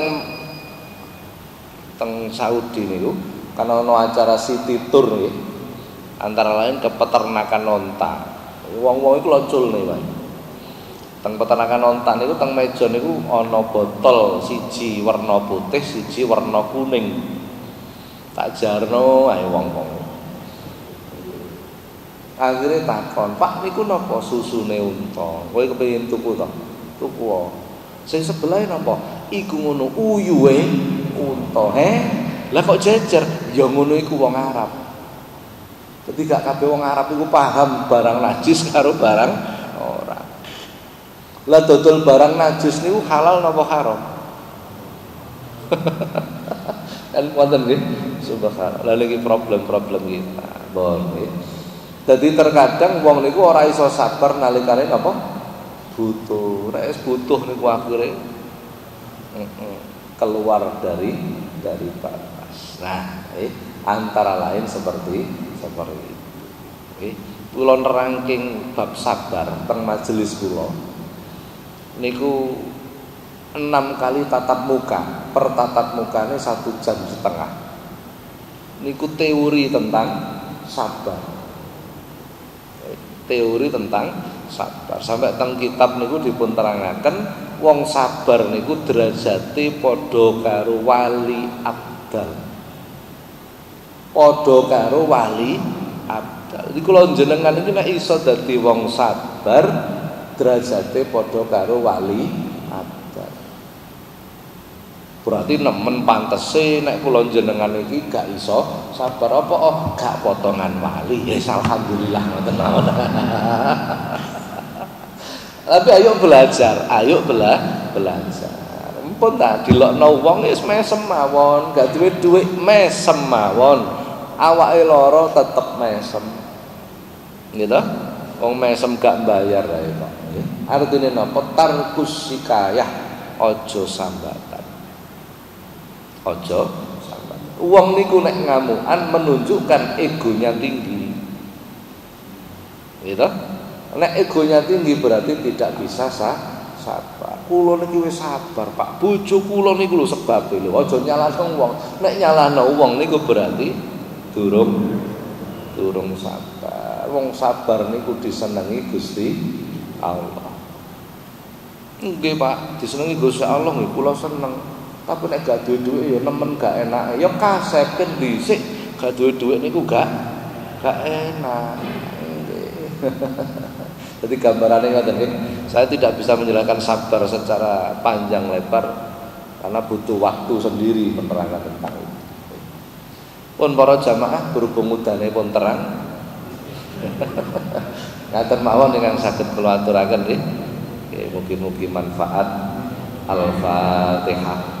teng Saudi niku kan ana acara city tour nggih. Antara lain ke peternakan onta. Wong-wong iku lonculne wae. Teng peternakan onta niku teng meja niku ana botol siji warna putih, siji warna kuning. Tak jarno ae wong-wong. Akhirnya takon, Pak niku napa susune unta? Kowe kepengin tuku to? Tuku. Sing sebelah napa? Iku ngono uyuhe unta. Lah kok jejer? Ya ngono iku wong Arab. Dadi gak kabeh wong Arab iku paham barang najis karo barang ora. Lah dodol barang najis niku halal napa haram? Kan wonten nggih. Subhanallah. Lah iki problem-problem kita. Bon nggih. Jadi terkadang wong niku ora iso sabar nalikane apa? Butuh. Nek wis butuh niku akhire keluar dari batas. Nah, antara lain seperti itu. Kula nerangking bab sabar teng majelis kula. Niku 6 kali tatap muka. Per tatap mukane 1,5 jam. niku teori tentang sabar. Teori tentang sabar. Sampai teng kitab niku dipun terangaken wong sabar niku derajate padha karo wali abdal. Padha karo wali abdal. Iki kula jenengan iki nek iso dadi wong sabar derajate padha karo wali abdal. Berarti nemen pantese nek kula jenengan iki gak iso sabar apa gak potongan wali. Ya alhamdulillah ngoten mawon. Tapi ayo belajar, belajar. Mumpun ta dilokno wong wis mesem mawon, gak duwe dhuwit mesem mawon. Awake lara tetep mesem. Gitu? Wong mesem gak bayar ae kok. Artine napa? Tarkus sikayah, aja sambatan. Aja sambatan. Wong niku nek ngamukan menunjukkan egonya tinggi. Gitu? Nek egonya tinggi berarti tidak bisa sabar. Kula niki wis sabar, Pak. Bojo kula niku lho sebabe lho. Aja nyalahno wong. Nek nyalahno wong niku berarti durung sabar. Wong sabar niku disenengi Gusti Allah. Nggih, Pak, disenengi Gusti Allah nggih kula seneng. Tapi nek gak duwe dhuwit ya nemen gak enak. Ya kasepken dhisik, gak duwe dhuwit niku gak enak. Jadi gambarannya ngoten nggih. Saya tidak bisa menjelaskan sabar secara panjang lebar karena butuh waktu sendiri menerangkan tentang itu. Pun para jamaah berhubung udane pun terang. Ngaten mawon dengan saged kula aturaken nggih. Mugi-mugi manfaat. Al-Fatihah.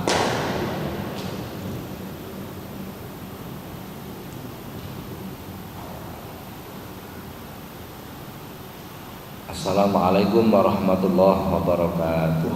Assalamualaikum warahmatullahi wabarakatuh.